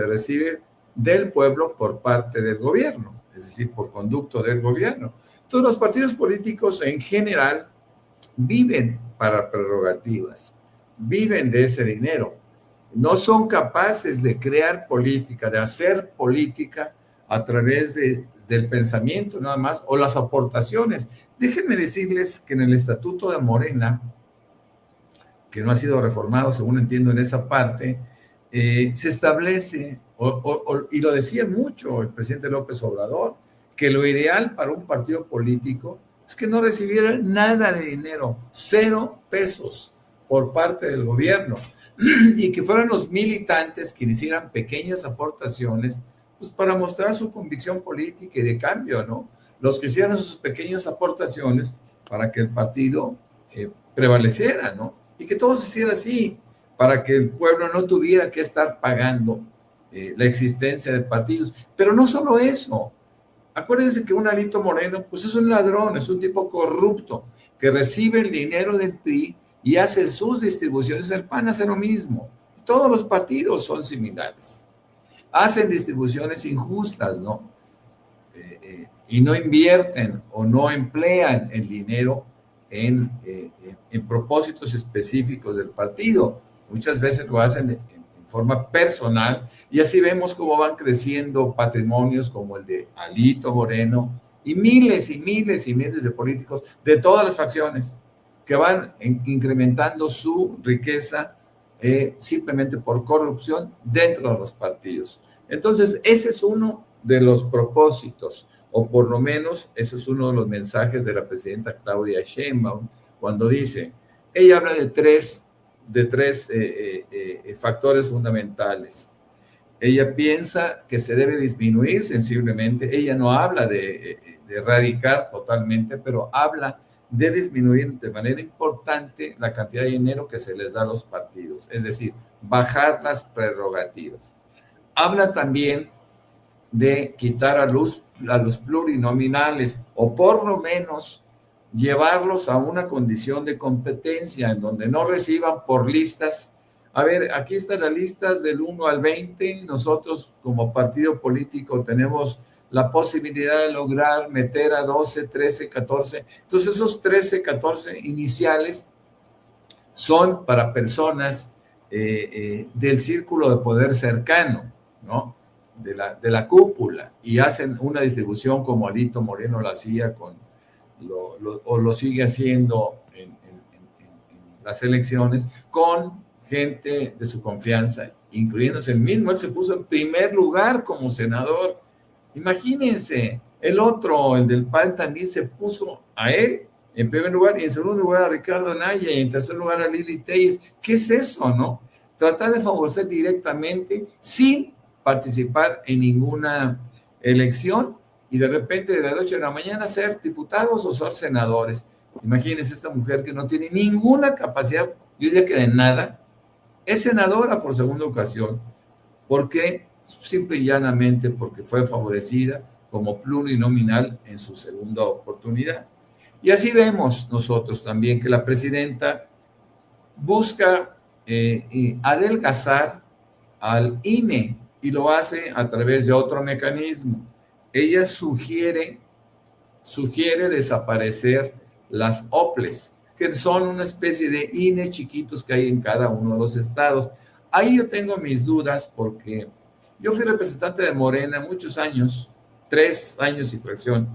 recibe del pueblo por parte del gobierno, es decir, por conducto del gobierno. Entonces los partidos políticos en general viven para prerrogativas, viven de ese dinero. No son capaces de crear política, de hacer política a través del pensamiento nada más, o las aportaciones. Déjenme decirles que en el Estatuto de Morena, que no ha sido reformado, según entiendo en esa parte, se establece, y lo decía mucho el presidente López Obrador, que lo ideal para un partido político es que no recibiera nada de dinero, 0 pesos por parte del gobierno, y que fueran los militantes quienes hicieran pequeñas aportaciones, pues para mostrar su convicción política y de cambio, ¿no? Los que hicieran sus pequeñas aportaciones para que el partido prevaleciera, ¿no? Y que todo se hiciera así, para que el pueblo no tuviera que estar pagando la existencia de partidos. Pero no solo eso. Acuérdense que un Alito Moreno, pues es un ladrón, es un tipo corrupto, que recibe el dinero del PRI y hace sus distribuciones. El PAN hace lo mismo. Todos los partidos son similares. Hacen distribuciones injustas, ¿no? Y no invierten o no emplean el dinero en propósitos específicos del partido. Muchas veces lo hacen en forma personal, y así vemos cómo van creciendo patrimonios como el de Alito Moreno y miles y miles y miles de políticos de todas las facciones que van incrementando su riqueza simplemente por corrupción dentro de los partidos. Entonces, ese es uno de los propósitos, o por lo menos ese es uno de los mensajes de la presidenta Claudia Sheinbaum cuando dice, ella habla de tres factores fundamentales. Ella piensa que se debe disminuir sensiblemente, ella no habla de erradicar totalmente, pero habla de disminuir de manera importante la cantidad de dinero que se les da a los partidos, es decir, bajar las prerrogativas. Habla también de quitar a los plurinominales, o por lo menos llevarlos a una condición de competencia en donde no reciban por listas. A ver, aquí están las listas del 1 al 20. Nosotros como partido político tenemos la posibilidad de lograr meter a 12, 13, 14. Entonces esos 13, 14 iniciales son para personas del círculo de poder cercano, ¿no? De la cúpula, y hacen una distribución como Alito Moreno lo hacía o lo sigue haciendo en las elecciones, con gente de su confianza, incluyéndose él mismo. Él se puso en primer lugar como senador. Imagínense, el otro, el del PAN, también se puso a él en primer lugar, y en segundo lugar a Ricardo Anaya, y en tercer lugar a Lili Telles. ¿Qué es eso, no? Tratar de favorecer directamente sin participar en ninguna elección, y de repente de la noche a la mañana ser diputados o ser senadores. Imagínense esta mujer que no tiene ninguna capacidad, yo diría que de nada, es senadora por segunda ocasión. ¿Por qué? simple y llanamente porque fue favorecida como plurinominal en su segunda oportunidad. Y así vemos nosotros también que la presidenta busca adelgazar al INE y lo hace a través de otro mecanismo. Ella sugiere desaparecer las OPLES, que son una especie de INE chiquitos que hay en cada uno de los estados. Ahí yo tengo mis dudas porque yo fui representante de Morena muchos años, 3 años y fracción,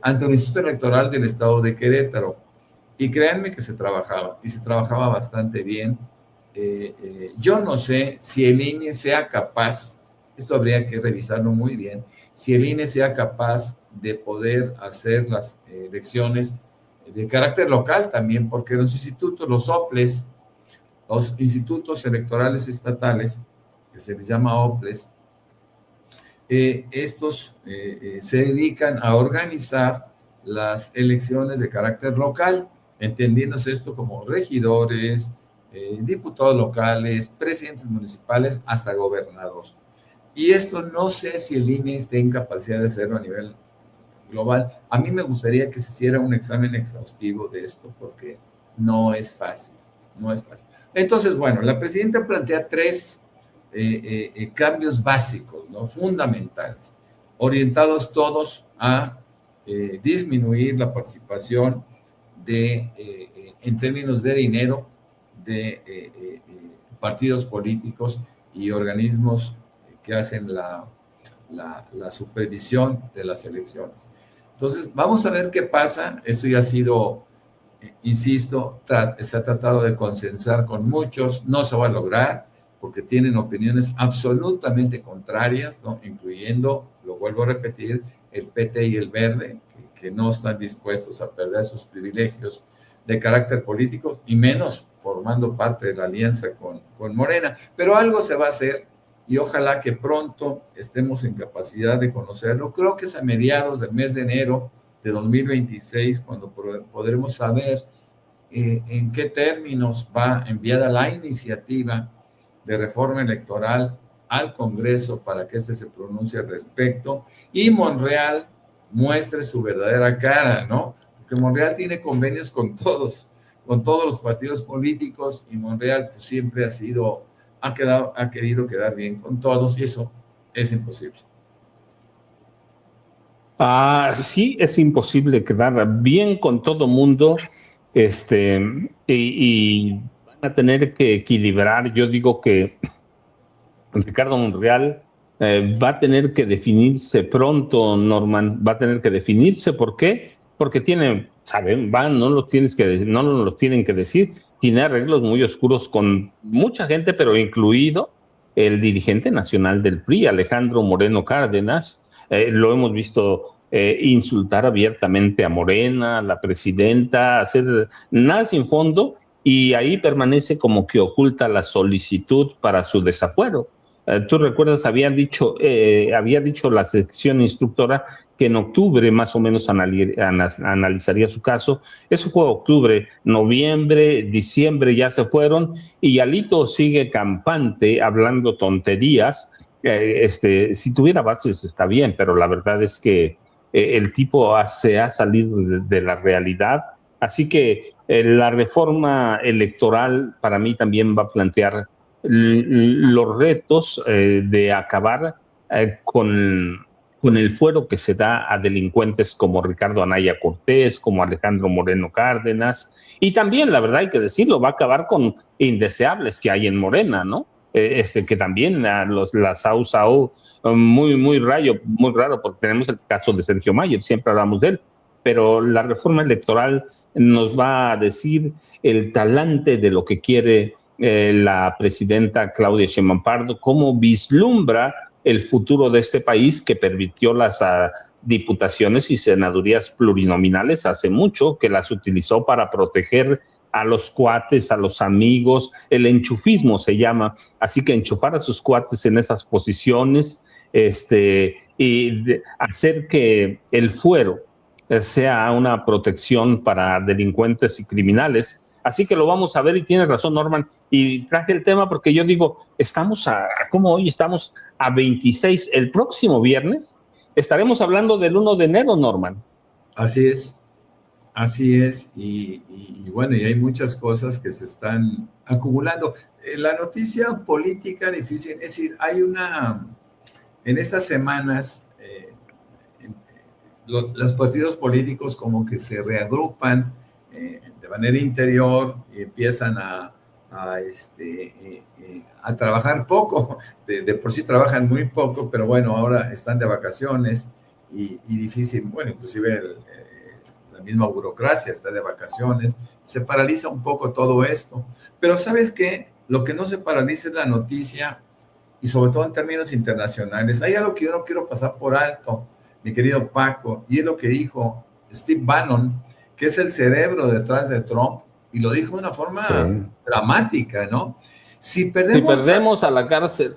ante el Instituto Electoral del Estado de Querétaro. Y créanme que se trabajaba bastante bien. Yo no sé si el INE sea capaz, esto habría que revisarlo muy bien, si el INE sea capaz de poder hacer las elecciones de carácter local también, porque los institutos, los OPLES, los institutos electorales estatales, que se les llama OPLES, estos se dedican a organizar las elecciones de carácter local, entendiéndose esto como regidores, diputados locales, presidentes municipales, hasta gobernadores. Y esto no sé si el INE esté en capacidad de hacerlo a nivel global. A mí me gustaría que se hiciera un examen exhaustivo de esto, porque no es fácil, no es fácil. Entonces, bueno, la presidenta plantea 3 cambios básicos, ¿no? Fundamentales, orientados todos a disminuir la participación en términos de dinero de partidos políticos y organismos que hacen la supervisión de las elecciones. Entonces, vamos a ver qué pasa. Esto ya ha sido, insisto, se ha tratado de consensar con muchos, no se va a lograr porque tienen opiniones absolutamente contrarias, ¿no? Incluyendo, lo vuelvo a repetir, el PT y el Verde, que no están dispuestos a perder sus privilegios de carácter político, y menos formando parte de la alianza con Morena. Pero algo se va a hacer y ojalá que pronto estemos en capacidad de conocerlo. Creo que es a mediados del mes de enero de 2026 cuando podremos saber en qué términos va enviada la iniciativa de reforma electoral al Congreso para que éste se pronuncie al respecto y Monreal muestre su verdadera cara, ¿no? Porque Monreal tiene convenios con todos los partidos políticos y Monreal pues, siempre ha querido quedar bien con todos y eso es imposible. Sí, es imposible quedar bien con todo mundo, y van a tener que equilibrar. Yo digo que Ricardo Monreal va a tener que definirse pronto, Norman, va a tener que definirse. ¿Por qué? Porque no nos tienen que decir, tiene arreglos muy oscuros con mucha gente, pero incluido el dirigente nacional del PRI, Alejandro Moreno Cárdenas. Lo hemos visto insultar abiertamente a Morena, a la presidenta, hacer nada sin fondo, y ahí permanece como que oculta la solicitud para su desafuero. Tú recuerdas, había dicho la sección instructora que en octubre más o menos analizaría su caso. Eso fue octubre, noviembre, diciembre ya se fueron y Alito sigue campante hablando tonterías. Si tuviera bases está bien, pero la verdad es que el tipo se ha salido de la realidad. Así que la reforma electoral para mí también va a plantear los retos de acabar con el fuero que se da a delincuentes como Ricardo Anaya Cortés, como Alejandro Moreno Cárdenas, y también, la verdad hay que decirlo, va a acabar con indeseables que hay en Morena, ¿no? Que también la SAU, muy raro, porque tenemos el caso de Sergio Mayer, siempre hablamos de él, pero la reforma electoral nos va a decir el talante de lo que quiere la presidenta Claudia Sheinbaum Pardo, cómo vislumbra el futuro de este país, que permitió las diputaciones y senadurías plurinominales hace mucho, que las utilizó para proteger a los cuates, a los amigos. El enchufismo se llama, así que enchufar a sus cuates en esas posiciones, y hacer que el fuero sea una protección para delincuentes y criminales. Así que lo vamos a ver y tienes razón, Norman. Y traje el tema porque yo digo, ¿cómo hoy estamos a 26? El próximo viernes estaremos hablando del 1 de enero, Norman. Así es. Así es, y bueno, y hay muchas cosas que se están acumulando. La noticia política difícil, es decir, en estas semanas, los partidos políticos como que se reagrupan de manera interior y empiezan a trabajar poco. De por sí trabajan muy poco, pero bueno, ahora están de vacaciones y difícil, bueno, inclusive la misma burocracia está de vacaciones, se paraliza un poco todo esto. Pero ¿sabes qué? Lo que no se paraliza es la noticia, y sobre todo en términos internacionales. Hay algo que yo no quiero pasar por alto, mi querido Paco, y es lo que dijo Steve Bannon, que es el cerebro detrás de Trump, y lo dijo de una forma dramática, ¿no? Si perdemos a la cárcel.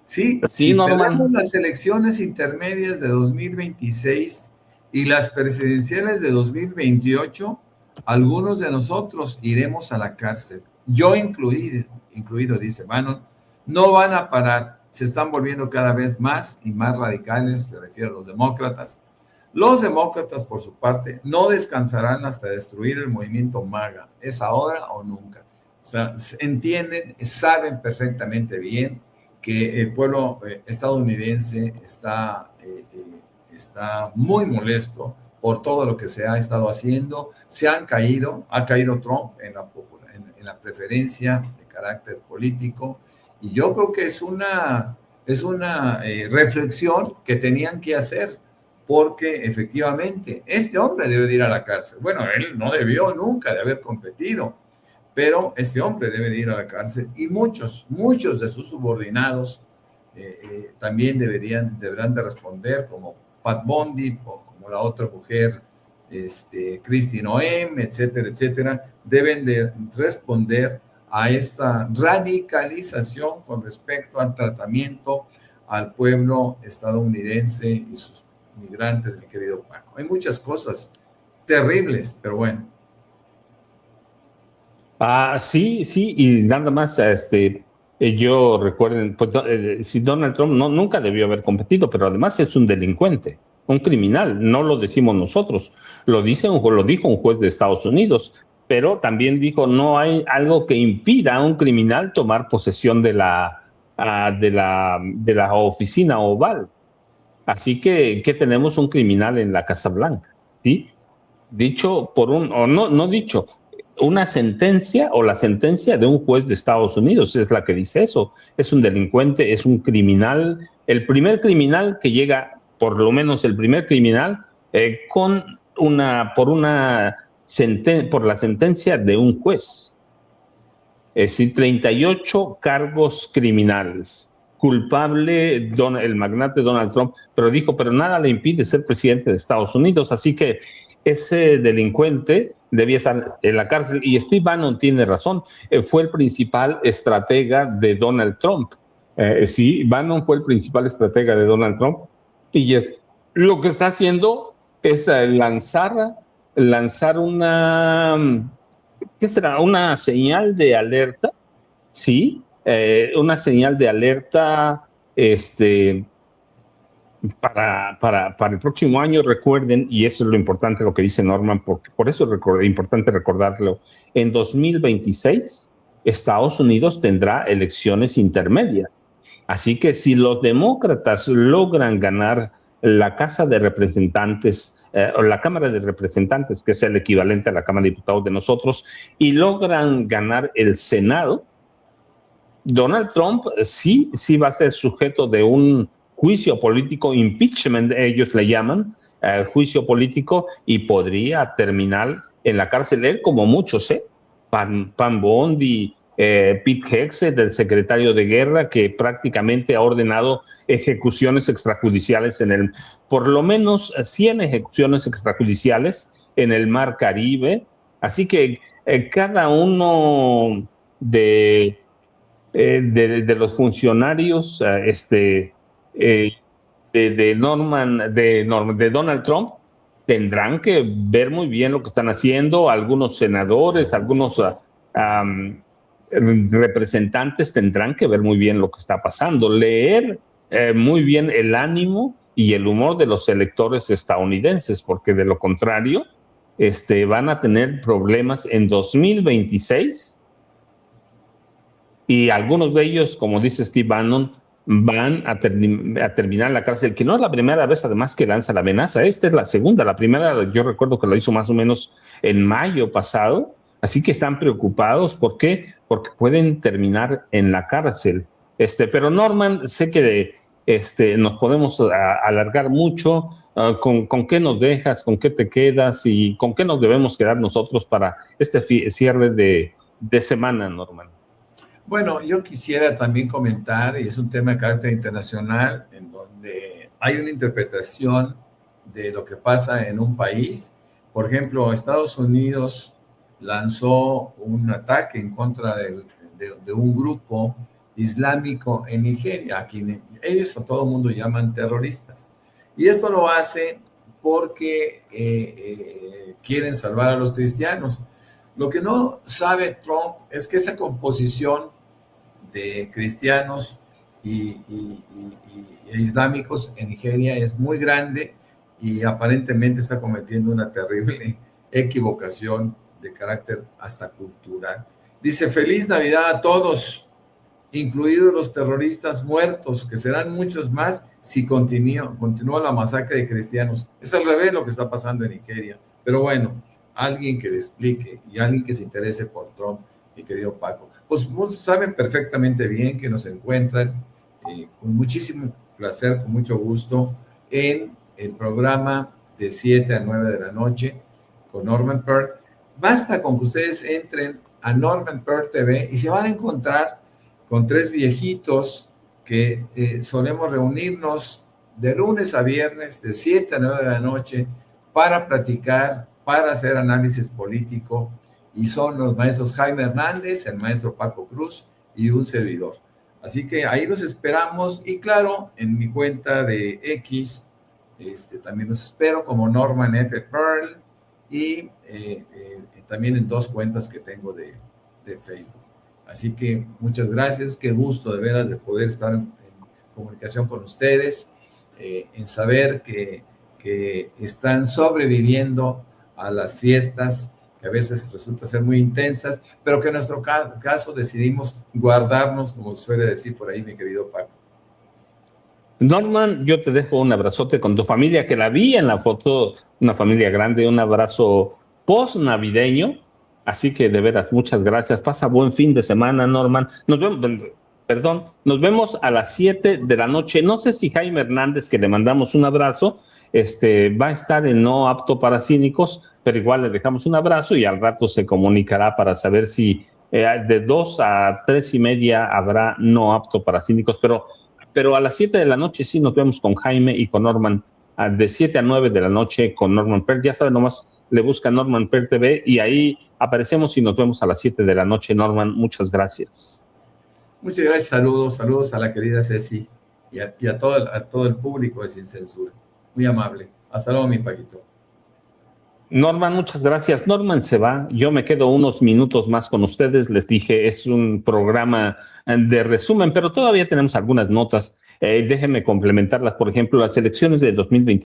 Sí, si perdemos las elecciones intermedias de 2026 y las presidenciales de 2028, algunos de nosotros iremos a la cárcel. Yo incluido, dice Bannon. No van a parar, se están volviendo cada vez más y más radicales, se refiere a los demócratas. Los demócratas, por su parte, no descansarán hasta destruir el movimiento MAGA. Es ahora o nunca. O sea, entienden, saben perfectamente bien que el pueblo estadounidense está muy molesto por todo lo que se ha estado haciendo. Ha caído Trump en la preferencia de carácter político, y yo creo que es una reflexión que tenían que hacer, porque efectivamente este hombre debe de ir a la cárcel. Bueno, él no debió nunca de haber competido, pero este hombre debe de ir a la cárcel, y muchos de sus subordinados también deberán de responder, como Pat Bondi o como la otra mujer, Kristi Noem, etcétera, etcétera. Deben de responder a esta radicalización con respecto al tratamiento al pueblo estadounidense y sus migrantes, mi querido Paco. Hay muchas cosas terribles, pero bueno. Sí, y nada más, yo recuerden, pues, si Donald Trump nunca debió haber competido, pero además es un delincuente, un criminal, no lo decimos nosotros, lo dijo un juez de Estados Unidos, pero también dijo, no hay algo que impida a un criminal tomar posesión de la oficina oval. Así que tenemos un criminal en la Casa Blanca, ¿sí? Dicho por no dicho, una sentencia o la sentencia de un juez de Estados Una es la que dice eso. Es un delincuente, es un criminal, el primer criminal que llega, por lo menos el primer criminal, por la sentencia de un juez. Es decir, 38 cargos criminales. Culpable el magnate Donald Trump, pero nada le impide ser presidente de Estados Unidos. Así que ese delincuente debía estar en la cárcel. Y Steve Bannon tiene razón, fue el principal estratega de Donald Trump. Sí, Bannon fue el principal estratega de Donald Trump, y lo que está haciendo es lanzar ¿qué será? Una señal de alerta, ¿sí? Una señal de alerta para el próximo año. Recuerden, y eso es lo importante, lo que dice Norman, porque por eso es importante recordarlo, en 2026 Estados Unidos tendrá elecciones intermedias. Así que si los demócratas logran ganar la Casa de Representantes, o la Cámara de Representantes, que es el equivalente a la Cámara de Diputados de nosotros, y logran ganar el Senado, Donald Trump sí va a ser sujeto de un juicio político, impeachment ellos le llaman, juicio político, y podría terminar en la cárcel él, como muchos, Pam Bondi, Pete Hegseth, el secretario de guerra, que prácticamente ha ordenado ejecuciones extrajudiciales por lo menos 100 ejecuciones extrajudiciales en el Mar Caribe. Así que cada uno de los funcionarios de Donald Trump tendrán que ver muy bien lo que están haciendo. Algunos senadores, algunos representantes tendrán que ver muy bien lo que está pasando, leer muy bien el ánimo y el humor de los electores estadounidenses, porque de lo contrario van a tener problemas en 2026 y algunos de ellos, como dice Steve Bannon, van a terminar en la cárcel, que no es la primera vez además que lanza la amenaza, esta es la segunda. La primera yo recuerdo que lo hizo más o menos en mayo pasado, así que están preocupados. ¿Por qué? Porque pueden terminar en la cárcel. Pero Norman, sé que nos podemos alargar mucho. ¿Con qué nos dejas? ¿Con qué te quedas? ¿Y con qué nos debemos quedar nosotros para este cierre de semana, Norman? Bueno, yo quisiera también comentar, y es un tema de carácter internacional, en donde hay una interpretación de lo que pasa en un país. Por ejemplo, Estados Unidos lanzó un ataque en contra de un grupo islámico en Nigeria, a quien ellos a todo el mundo llaman terroristas. Y esto lo hace porque quieren salvar a los cristianos. Lo que no sabe Trump es que esa composición de cristianos e islámicos en Nigeria es muy grande y aparentemente está cometiendo una terrible equivocación de carácter hasta cultural. Dice: feliz Navidad a todos, incluidos los terroristas muertos, que serán muchos más si continúa la masacre de cristianos. Es al revés lo que está pasando en Nigeria. Pero bueno, alguien que le explique y alguien que se interese por Trump, mi querido Paco. Pues saben perfectamente bien que nos encuentran con muchísimo placer, con mucho gusto, en el programa de 7 a 9 de la noche con Norman Pearl. Basta con que ustedes entren a Norman Pearl TV y se van a encontrar con tres viejitos que solemos reunirnos de lunes a viernes, de 7 a 9 de la noche, para platicar, para hacer análisis político, y son los maestros Jaime Hernández, el maestro Paco Cruz y un servidor. Así que ahí los esperamos, y claro, en mi cuenta de X, también los espero como Norman F. Pearl, y también en 2 cuentas que tengo de Facebook. Así que muchas gracias, qué gusto de veras de poder estar en comunicación con ustedes, en saber que están sobreviviendo a las fiestas que a veces resultan ser muy intensas, pero que en nuestro caso decidimos guardarnos, como se suele decir por ahí, mi querido Paco. Norman, yo te dejo un abrazote con tu familia, que la vi en la foto, una familia grande, un abrazo post-navideño. Así que de veras, muchas gracias. Pasa buen fin de semana, Norman. Nos vemos a las 7 de la noche. No sé si Jaime Hernández, que le mandamos un abrazo, va a estar en No Apto para Cínicos, pero igual le dejamos un abrazo y al rato se comunicará para saber si de 2 a 3 y media habrá No Apto para Cínicos, pero a las 7 de la noche sí nos vemos con Jaime y con Norman, de 7 a 9 de la noche con Norman Pearl. Ya saben, nomás le busca Norman Pearl TV y ahí aparecemos y nos vemos a las 7 de la noche. Norman, muchas gracias. Muchas gracias, saludos a la querida Ceci y a todo el público de Sin Censura. Muy amable. Hasta luego, mi Paquito. Norman, muchas gracias. Norman se va. Yo me quedo unos minutos más con ustedes. Les dije, es un programa de resumen, pero todavía tenemos algunas notas. Déjenme complementarlas. Por ejemplo, las elecciones de 2020.